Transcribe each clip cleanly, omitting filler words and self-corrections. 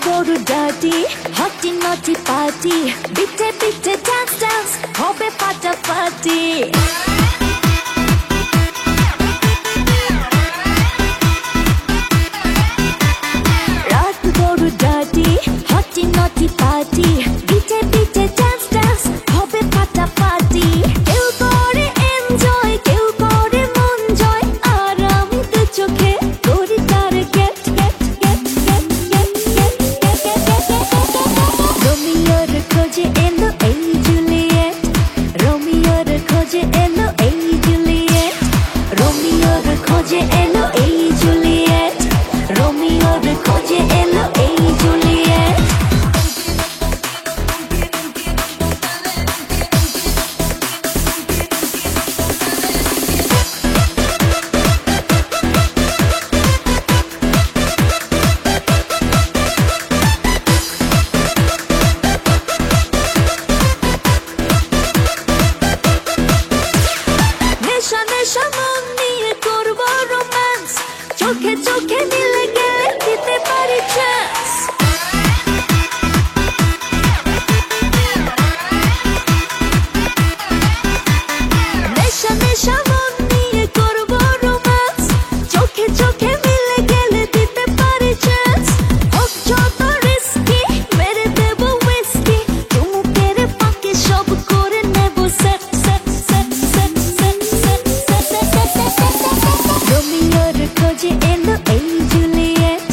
বড় ডার্টি হটি নটি পার্টি বিটে বিটে ডান্স ডান্স হবে ফাটাফাটি রাত বড় ডার্টি হটি নটি পার্টি বিটে বিটে ডান্স ডান্স হবে ফাটাফাটি কেউ করে এনজয় কেউ করে মন জয় আর আমি তো চোখে করি তার gate gate gate gate gate gate রোমিওর খোঁজে এলো এই জুলিয়েট রোমিওর খোঁজে এলো এই জুলিয়েট রোমিওর খোঁজে এলো এই জুলিয়েট রোমিওর খোঁজে এলো এই জুলিয়েট নেশা নেশা মন নিয়ে করবো রোম্যান্স চোখে চোখে মিলে গেলে দিতে পারি চান্স নেশা নেশা মন নিয়ে করবো রোম্যান্স চোখে চোখে মিলে গেলে দিতে পারি চান্স হোক যত রিস্কি মেরে দেবো উইস্কি চুমুকের ফাঁকে সব করে নেবো set set set set set set set রোমিওর খোঁজে এলো এই জুলিয়েট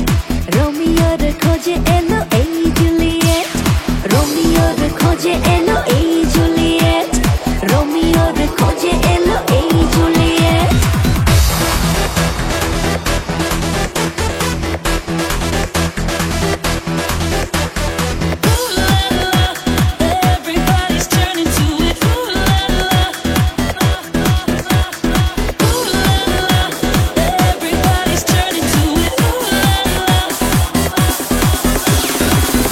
রোমিওর খোঁজে এলো এই জুলিয়েট রোমিওর খোঁজে এলো এই জুলিয়েট রোমিওর খোঁজে এলো এই Juliet Everybody's turning to it. Ooh la la, ooh la la. Everybody's turning to it. Ooh la la.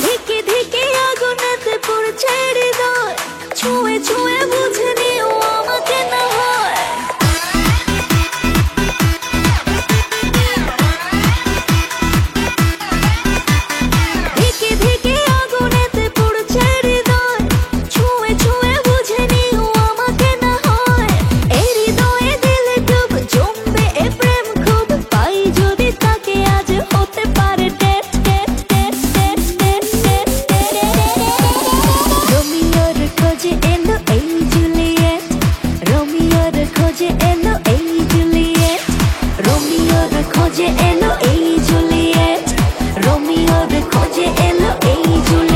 ধিকে ধিকে আগুনেতে পড়ছে হৃদয় ছুঁয়ে ছুঁয়ে বুঝে নিও আমাকে না হয় ধিকে ধিকে আগুনেতে পড়ছে হৃদয় ছুঁয়ে ছুঁয়ে বুঝে নিও আমাকে না হয় এই হৃদয়ে দিলে ডুব জমবে এ প্রেম খুব পাই যদি তাকে আজ হতে পারে date date date date date date রোমিওর খোঁজে এলো এই জুলিয়েট রোমিওর খোঁজে এলো এই জুলিয়েট রোমিওর খোঁজে এলো এই জুলিয়েট রোমিওর খোঁজে এলো এই জুলিয়েট